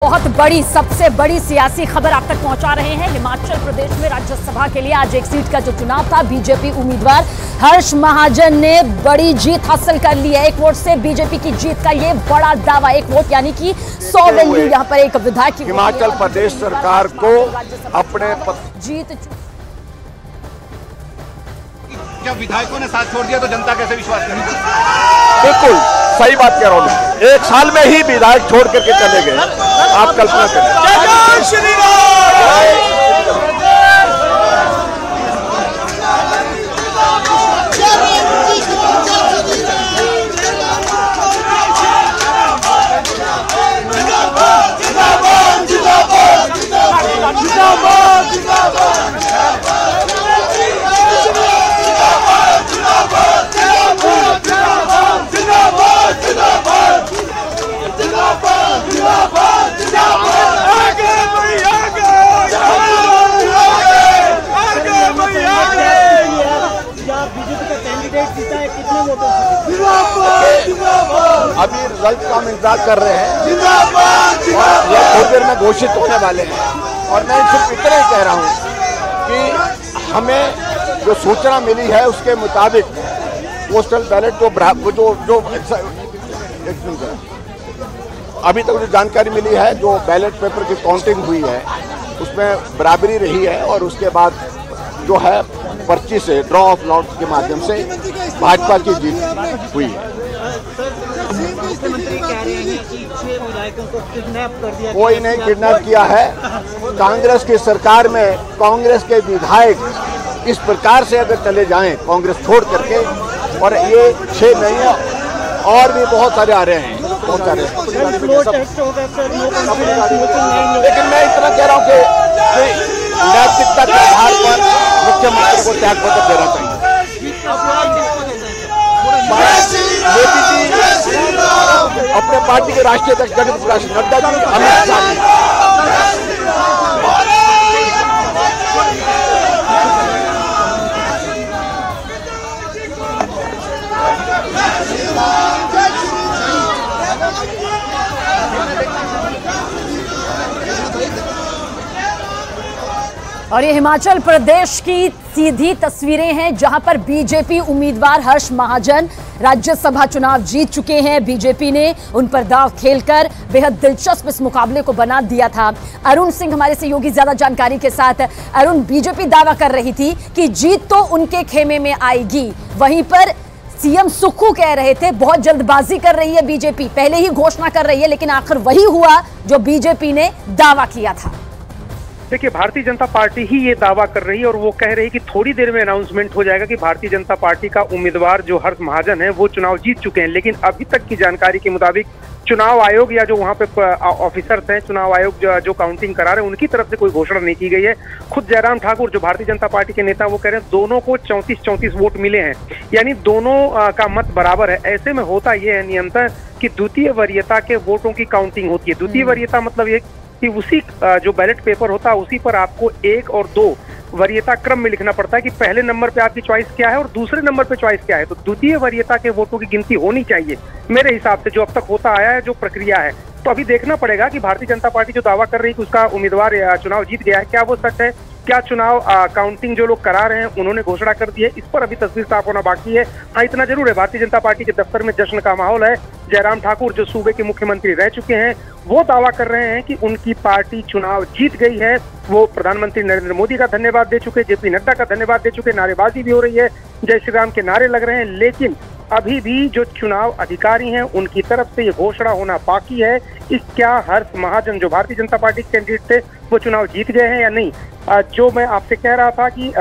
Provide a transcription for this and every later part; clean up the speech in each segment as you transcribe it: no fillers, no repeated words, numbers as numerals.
बहुत बड़ी, सबसे बड़ी सियासी खबर आप तक पहुंचा रहे हैं। हिमाचल प्रदेश में राज्यसभा के लिए आज एक सीट का जो चुनाव था, बीजेपी उम्मीदवार हर्ष महाजन ने बड़ी जीत हासिल कर ली है। एक वोट से बीजेपी की जीत का ये बड़ा दावा, एक वोट यानी कि 100 वैल्यू यहां पर एक विधायक की हिमाचल प्रदेश सरकार को अपने जीत। जब विधायकों ने साथ छोड़ दिया तो जनता कैसे विश्वास करेगी? बिल्कुल सही बात कह रहा हूँ। एक साल में ही विधायक छोड़ करके चले गए, आप कल्पना करें। अभी रिजल्ट का हम इंतजार कर रहे हैं, ये थोड़ी देर में घोषित होने वाले हैं। और मैं सिर्फ इतना ही कह रहा हूँ कि हमें जो सूचना मिली है उसके मुताबिक पोस्टल बैलेट जो अभी तक जो जानकारी मिली है, जो बैलेट पेपर की काउंटिंग हुई है उसमें बराबरी रही है और उसके बाद जो है पर्ची से ड्रॉ ऑफ लॉट के माध्यम से भाजपा की जीत हुई है। मुख्यमंत्री कह रहे हैं कि 6 विधायकों को किडनैप कर दिया। कोई नहीं किडनैप किया है। कांग्रेस की सरकार में कांग्रेस के विधायक इस प्रकार से अगर चले जाएं कांग्रेस छोड़ करके, और ये 6 नहीं है और भी बहुत सारे आ रहे हैं, बहुत सारे। लेकिन मैं इतना कह रहा हूँ कि नैतिकता के आधार पर मुख्यमंत्री को त्यागपत्र देना चाहिए। मोदी जी अपने पार्टी के राष्ट्रीय अध्यक्ष जगत प्रकाश नड्डा जी, अमित शाह जी, और ये हिमाचल प्रदेश की सीधी तस्वीरें हैं जहां पर बीजेपी उम्मीदवार हर्ष महाजन राज्यसभा चुनाव जीत चुके हैं। बीजेपी ने उन पर दांव खेलकर बेहद दिलचस्प इस मुकाबले को बना दिया था। अरुण सिंह हमारे सहयोगी ज्यादा जानकारी के साथ। अरुण, बीजेपी दावा कर रही थी कि जीत तो उनके खेमे में आएगी, वहीं पर सीएम सुक्खू कह रहे थे बहुत जल्दबाजी कर रही है बीजेपी, पहले ही घोषणा कर रही है, लेकिन आखिर वही हुआ जो बीजेपी ने दावा किया था। देखिए, भारतीय जनता पार्टी ही ये दावा कर रही है और वो कह रही है कि थोड़ी देर में अनाउंसमेंट हो जाएगा कि भारतीय जनता पार्टी का उम्मीदवार जो हर्ष महाजन है वो चुनाव जीत चुके हैं। लेकिन अभी तक की जानकारी के मुताबिक चुनाव आयोग या जो वहाँ पे ऑफिसर्स हैं, चुनाव आयोग जो काउंटिंग करा रहे हैं, उनकी तरफ से कोई घोषणा नहीं की गई है। खुद जयराम ठाकुर जो भारतीय जनता पार्टी के नेता, वो कह रहे हैं दोनों को 34-34 वोट मिले हैं, यानी दोनों का मत बराबर है। ऐसे में होता यह है नियंत्रण कि द्वितीय वरीयता के वोटों की काउंटिंग होती है। द्वितीय वरीयता मतलब ये कि उसी जो बैलेट पेपर होता है उसी पर आपको 1 और 2 वरीयता क्रम में लिखना पड़ता है कि पहले नंबर पे आपकी चॉइस क्या है और दूसरे नंबर पे चॉइस क्या है। तो द्वितीय वरीयता के वोटों की गिनती होनी चाहिए मेरे हिसाब से, जो अब तक होता आया है, जो प्रक्रिया है। तो अभी देखना पड़ेगा कि भारतीय जनता पार्टी जो दावा कर रही है कि उसका उम्मीदवार चुनाव जीत गया है, क्या वो सच है? क्या चुनाव काउंटिंग जो लोग करा रहे हैं उन्होंने घोषणा कर दी है? इस पर अभी तस्वीर साफ होना बाकी है। हाँ, इतना जरूर है, भारतीय जनता पार्टी के दफ्तर में जश्न का माहौल है। जयराम ठाकुर जो सूबे के मुख्यमंत्री रह चुके हैं, वो दावा कर रहे हैं कि उनकी पार्टी चुनाव जीत गई है। वो प्रधानमंत्री नरेंद्र मोदी का धन्यवाद दे चुके, जेपी नड्डा का धन्यवाद दे चुके, नारेबाजी भी हो रही है, जय श्री राम के नारे लग रहे हैं। लेकिन अभी भी जो चुनाव अधिकारी हैं उनकी तरफ से ये घोषणा होना बाकी है कि क्या हर्ष महाजन जो भारतीय जनता पार्टी के कैंडिडेट थे वो चुनाव जीत गए हैं या नहीं। जो मैं आपसे कह रहा था कि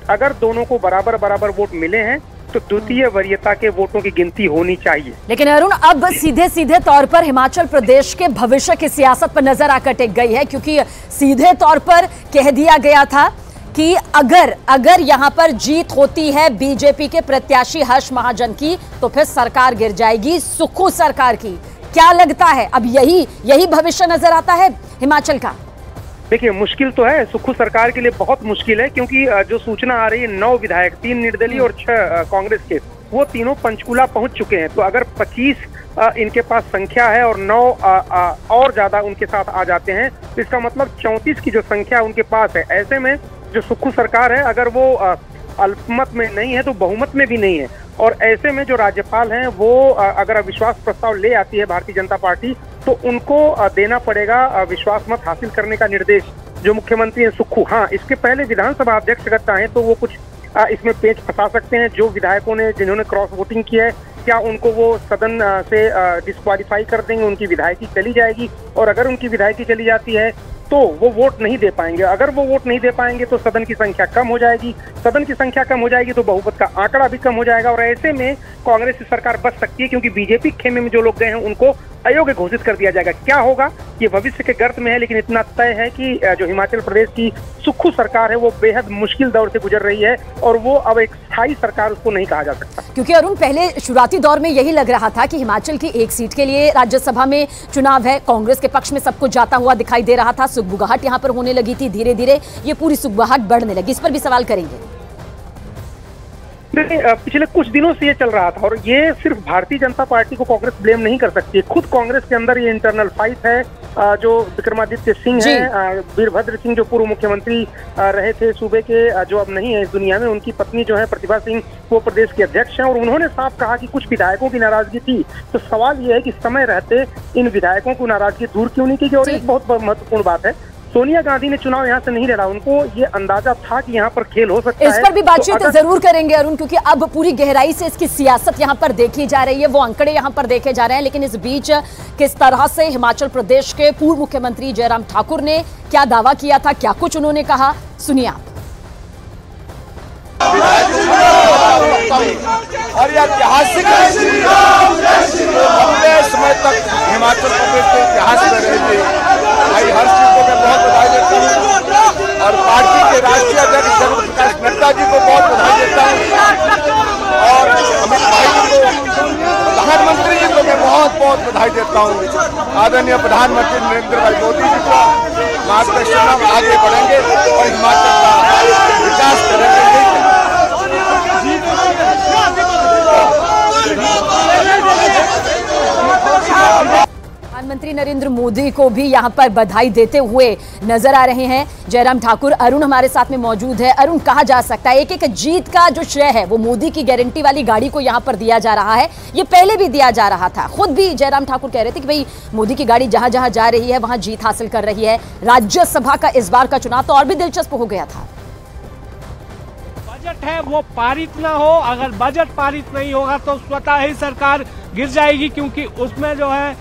अगर दोनों को बराबर बराबर वोट मिले हैं तो द्वितीय वरीयता के वोटों की गिनती होनी चाहिए। लेकिन अरुण, अब सीधे सीधे तौर पर हिमाचल प्रदेश के भविष्य की सियासत पर नजर आकर टिक गई है, क्योंकि सीधे तौर पर कह दिया गया था कि अगर यहां पर जीत होती है बीजेपी के प्रत्याशी हर्ष महाजन की तो फिर सरकार गिर जाएगी, सुक्खू सरकार की। क्या लगता है अब यही भविष्य नजर आता है हिमाचल का? देखिए, मुश्किल तो है, सुक्खू सरकार के लिए बहुत मुश्किल है, क्योंकि जो सूचना आ रही है 9 विधायक, 3 निर्दलीय और 6 कांग्रेस के, वो तीनों पंचकूला पहुंच चुके हैं। तो अगर 25 इनके पास संख्या है और 9 और ज्यादा उनके साथ आ जाते हैं, तो इसका मतलब 34 की जो संख्या उनके पास है। ऐसे में जो सुक्खू सरकार है, अगर वो अल्पमत में नहीं है तो बहुमत में भी नहीं है, और ऐसे में जो राज्यपाल हैं वो अगर अविश्वास प्रस्ताव ले आती है भारतीय जनता पार्टी, तो उनको देना पड़ेगा विश्वास मत हासिल करने का निर्देश जो मुख्यमंत्री हैं सुक्खू। हाँ, इसके पहले विधानसभा अध्यक्ष अगर चाहें तो वो कुछ इसमें पेच फंसा सकते हैं। जो विधायकों ने जिन्होंने क्रॉस वोटिंग की है, क्या उनको वो सदन से डिस्क्वालीफाई कर देंगे, उनकी विधायकी चली जाएगी, और अगर उनकी विधायकी चली जाती है तो वो वोट नहीं दे पाएंगे। अगर वो वोट नहीं दे पाएंगे तो सदन की संख्या कम हो जाएगी, सदन की संख्या कम हो जाएगी तो बहुमत का आंकड़ा भी कम हो जाएगा, और ऐसे में कांग्रेस की सरकार बच सकती है, क्योंकि बीजेपी खेमे में जो लोग गए हैं उनको अयोग्य घोषित कर दिया जाएगा। क्या होगा ये भविष्य के गर्त में है, लेकिन इतना तय है कि जो हिमाचल प्रदेश की सुक्खू सरकार है वो बेहद मुश्किल दौर से गुजर रही है, और वो अब एक स्थायी सरकार उसको नहीं कहा जा सकता। क्योंकि अरुण, पहले शुरुआती दौर में यही लग रहा था कि हिमाचल की एक सीट के लिए राज्यसभा में चुनाव है, कांग्रेस के पक्ष में सब कुछ जाता हुआ दिखाई दे रहा था, सुगबुगाहट यहाँ पर होने लगी थी, धीरे धीरे ये पूरी सुगबुगाहट बढ़ने लगी। इस पर भी सवाल करेंगे। पिछले कुछ दिनों से ये चल रहा था, और ये सिर्फ भारतीय जनता पार्टी को कांग्रेस ब्लेम नहीं कर सकती। खुद कांग्रेस के अंदर ये इंटरनल फाइट है। जो विक्रमादित्य सिंह है, वीरभद्र सिंह जो पूर्व मुख्यमंत्री रहे थे सूबे के, जो अब नहीं है इस दुनिया में, उनकी पत्नी जो है प्रतिभा सिंह वो प्रदेश के अध्यक्ष हैं, और उन्होंने साफ कहा कि कुछ विधायकों की नाराजगी थी। तो सवाल ये है कि समय रहते इन विधायकों को नाराजगी दूर क्यों नहीं की। और एक बहुत महत्वपूर्ण बात है, सोनिया गांधी ने चुनाव यहाँ से नहीं लड़ा, उनको ये अंदाजा था कि यहाँ पर खेल हो सकता है। इस पर भी बातचीत जरूर करेंगे अरुण, क्योंकि अब पूरी गहराई से इसकी सियासत यहाँ पर देखी जा रही है, वो आंकड़े यहाँ पर देखे जा रहे हैं। लेकिन इस बीच किस तरह से हिमाचल प्रदेश के पूर्व मुख्यमंत्री जयराम ठाकुर ने क्या दावा किया था, क्या कुछ उन्होंने कहा, सुनिए आप। और यह ऐतिहासिक लंबे समय तक हिमाचल प्रदेश के इतिहास में रहेगी। भाई हर्ष जी को मैं बहुत बधाई देता हूँ, और पार्टी के राष्ट्रीय अध्यक्ष जगत प्रकाश नड्डा जी को बहुत बधाई देता हूँ, और अमित भाई जी को, प्रधानमंत्री जी को मैं बहुत बहुत बधाई देता हूँ। आदरणीय प्रधानमंत्री नरेंद्र भाई मोदी जी को मार्गदर्शन में आगे बढ़ेंगे और हिमाचल का विकास करेंगे। प्रधानमंत्री नरेंद्र मोदी को भी यहां पर बधाई देते हुए नजर आ रहे हैं जयराम ठाकुर। अरुण हमारे साथ में मौजूद है। अरुण, कहा जा सकता है एक एक जीत का जो श्रेय है वो मोदी की गारंटी वाली गाड़ी को यहां पर दिया जा रहा है, ये पहले भी दिया जा रहा था। खुद भी जयराम ठाकुर कह रहे थे कि भाई मोदी की गाड़ी जहां जहां जा रही है वहां जीत हासिल कर रही है। राज्यसभा का इस बार का चुनाव तो और भी दिलचस्प हो गया था। बजट है वो पारित ना हो, अगर बजट पारित नहीं होगा तो स्वतः ही सरकार गिर जाएगी, क्योंकि उसमें जो है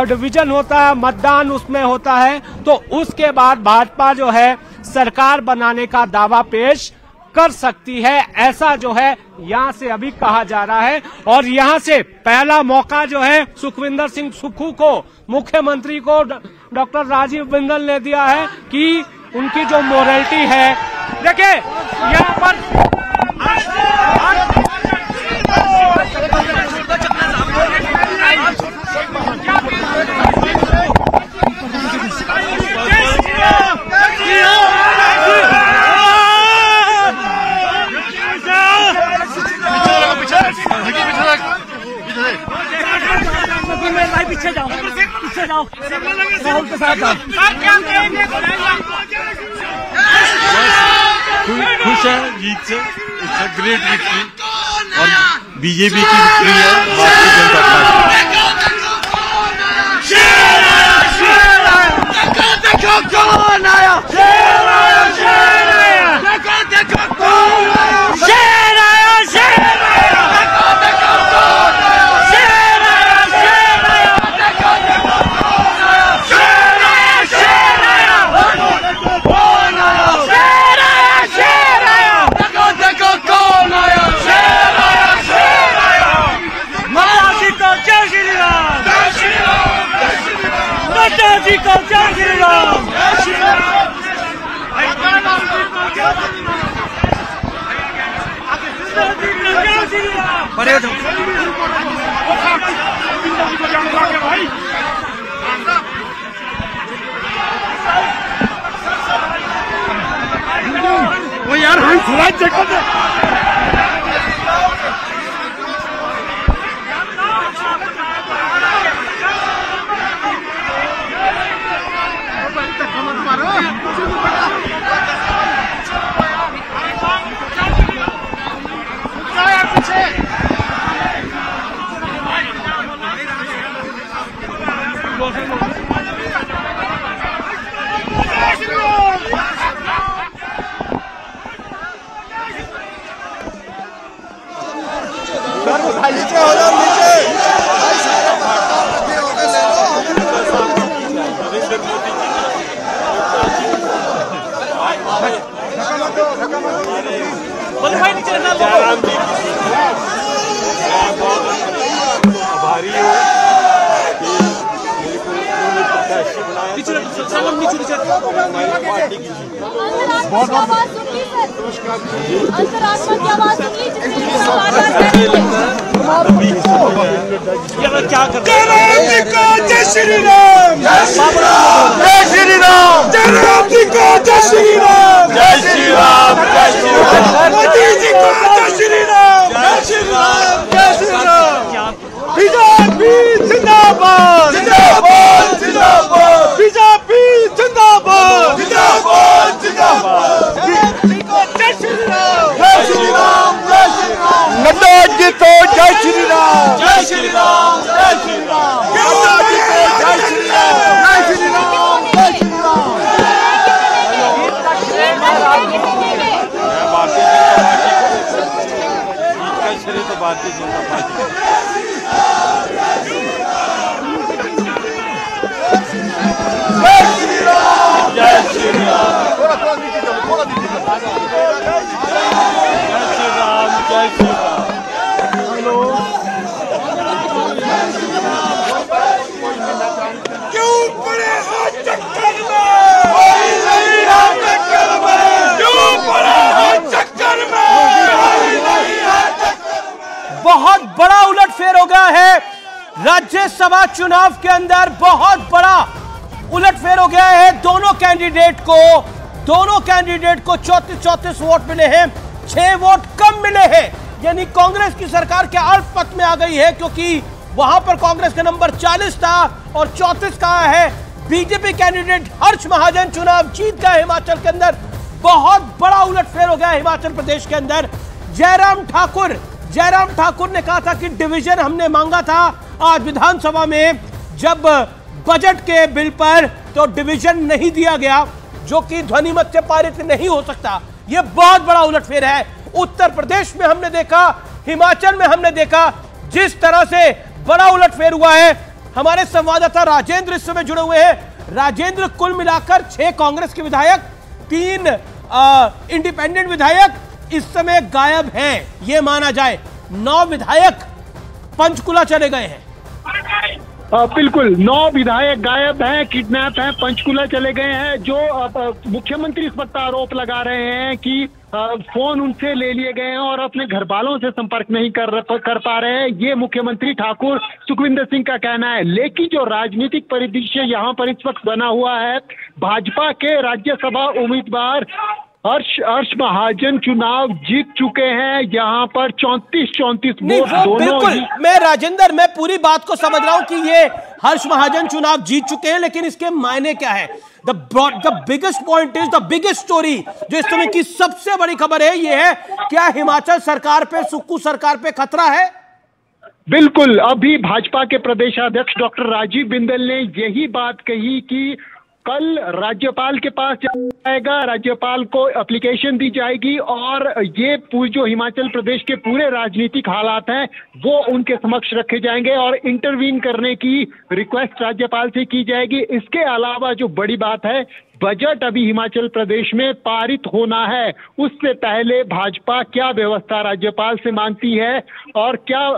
डिवीजन होता है, मतदान उसमें होता है। तो उसके बाद भाजपा जो है सरकार बनाने का दावा पेश कर सकती है, ऐसा जो है यहाँ से अभी कहा जा रहा है। और यहाँ से पहला मौका जो है सुखविंदर सिंह सुक्खू को, मुख्यमंत्री को डॉक्टर राजीव बिंदल ने दिया है कि उनकी जो मोरालिटी है, देखिए यहाँ पर पीछे जाओ, पीछे जाओ, राहुल के साथ जाओ। खुश है जीत से, इट्स ग्रेट विक्ट्री, और बीजेपी की विक्ट्री है भारतीय जनता पार्टी। देखो कौन आया, शेर आया, शेर आया, देखो कौन आया, शेर आया, शेर आया, देखो कौन आया, शेर आया, शेर आया, देखो कौन आया, शेर आया, शेर आया, देखो कौन आया, शेर आया, शेर आया, देखो कौन आया, शेर आया, शेर आया। माता जी को जय श्री राम, जय श्री राम, जय श्री राम। माता जी को जय श्री राम, जय श्री राम। बड़े वो यार हम खुला चक्कर जयराम जी मैं बहुत आभारी हूँ कि मेरे को उन्होंने प्रत्याशी बनाया हमारी पार्टी की क्या करते हैं। जय श्री राम, जय श्री राम, जय श्री राम, जय राम जी को जय श्री राम, जय श्री राम, जय श्री राम, मोदी जी को जय श्री राम, जय श्री राम, जय श्री राम। बीजेपी जिंदाबाद, जिंदाबाद, जिंदाबाद, बीजेपी जिंदाबाद, जिंदाबाद, जिंदाबाद, जय श्री राम, जय श्री राम, जय श्री राम, नड्डा जी को जय श्री राम, जय श्री राम, जय श्री राम, नड्डा जी को जय श्री राम, जय श्री राम, जय श्री राम। मैं भारतीय जनता पार्टी को भारतीय जनता पार्टी जय श्री राम, जय श्री राम। क्यों पड़े हाथ चक्कर में, कोई नहीं है चक्कर में, क्यों पड़े हाथ चक्कर में, कोई नहीं है चक्कर में। बहुत बड़ा उलटफेर हो गया है राज्यसभा चुनाव के अंदर, बहुत बड़ा उलटफेर हो गया है। दोनों कैंडिडेट को 34 वोट मिले हैं, 6 वोट कम मिले हैं, यानी कांग्रेस की सरकार के अल्पमत में आ गई है, क्योंकि वहां पर कांग्रेस का नंबर 40 था और 34 का है। बीजेपी कैंडिडेट हर्ष महाजन चुनाव जीत गए हिमाचल के अंदर। बहुत बड़ा उलटफेर हो गया हिमाचल प्रदेश के अंदर। जयराम ठाकुर ने कहा था कि डिवीजन हमने मांगा था आज विधानसभा में, जब बजट के बिल पर तो डिवीजन नहीं दिया गया, जो कि ध्वनिमत से पारित नहीं हो सकता। यह बहुत बड़ा उलटफेर है। उत्तर प्रदेश में हमने देखा, हिमाचल में हमने देखा, जिस तरह से बड़ा उलटफेर हुआ है। हमारे संवाददाता राजेंद्र इस समय जुड़े हुए हैं। राजेंद्र, कुल मिलाकर 6 कांग्रेस के विधायक, 3 इंडिपेंडेंट विधायक इस समय गायब हैं, यह माना जाए। 9 विधायक पंचकुला चले गए हैं। बिल्कुल, 9 विधायक गायब हैं, किडनैप हैं, पंचकुला चले गए हैं। जो मुख्यमंत्री इस वक्त आरोप लगा रहे हैं कि फोन उनसे ले लिए गए हैं और अपने घर वालों से संपर्क नहीं कर पा रहे हैं, ये मुख्यमंत्री ठाकुर सुखविंदर सिंह का कहना है। लेकिन जो राजनीतिक परिदृश्य यहाँ पर इस वक्त बना हुआ है, भाजपा के राज्यसभा उम्मीदवार हर्ष महाजन चुनाव जीत चुके हैं। यहाँ पर 34 वोट दोनों। मैं राजेंद्र, मैं पूरी बात को समझ रहा हूं कि ये हर्ष महाजन चुनाव जीत चुके हैं, लेकिन इसके मायने क्या है? The biggest point is the biggest story, जो इस समय की सबसे बड़ी खबर है, ये है क्या हिमाचल सरकार पे, सुक्खू सरकार पे खतरा है? बिल्कुल, अभी भाजपा के प्रदेशाध्यक्ष डॉक्टर राजीव बिंदल ने यही बात कही कि कल राज्यपाल के पास जाएगा, राज्यपाल को एप्लीकेशन दी जाएगी और ये जो हिमाचल प्रदेश के पूरे राजनीतिक हालात हैं वो उनके समक्ष रखे जाएंगे और इंटरवीन करने की रिक्वेस्ट राज्यपाल से की जाएगी। इसके अलावा जो बड़ी बात है, बजट अभी हिमाचल प्रदेश में पारित होना है, उससे पहले भाजपा क्या व्यवस्था राज्यपाल से मांगती है और क्या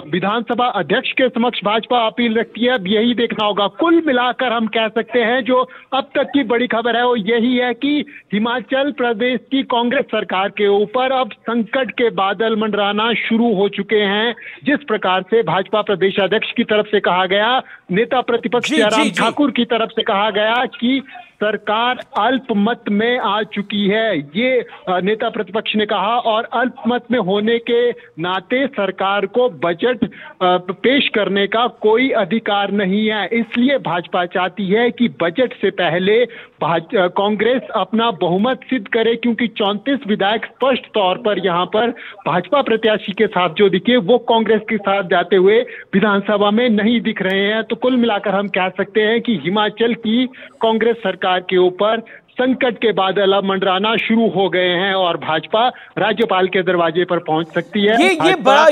विधानसभा अध्यक्ष के समक्ष भाजपा अपील रखती है, अब यही देखना होगा। कुल मिलाकर हम कह सकते हैं जो अब तक की बड़ी खबर है वो यही है कि हिमाचल प्रदेश की कांग्रेस सरकार के ऊपर अब संकट के बादल मंडराना शुरू हो चुके हैं। जिस प्रकार से भाजपा प्रदेशाध्यक्ष की तरफ से कहा गया, नेता प्रतिपक्ष जयराम ठाकुर की तरफ से कहा गया कि सरकार अल्पमत में आ चुकी है, ये नेता प्रतिपक्ष ने कहा, और अल्पमत में होने के नाते सरकार को बजट पेश करने का कोई अधिकार नहीं है। इसलिए भाजपा चाहती है कि बजट से पहले कांग्रेस अपना बहुमत सिद्ध करे, क्योंकि 34 विधायक स्पष्ट तौर पर यहाँ पर भाजपा प्रत्याशी के साथ जो दिखे वो कांग्रेस के साथ जाते हुए विधानसभा में नहीं दिख रहे हैं। तो कुल मिलाकर हम कह सकते हैं कि हिमाचल की कांग्रेस सरकार के ऊपर संकट के बादल अब मंडराना शुरू हो गए हैं और भाजपा राज्यपाल के दरवाजे पर पहुंच सकती है। ये बड़ा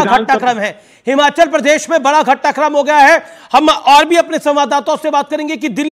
घटनाक्रम है, हिमाचल प्रदेश में बड़ा घटनाक्रम हो गया है। हम और भी अपने संवाददाताओं से बात करेंगे कि दिल्ली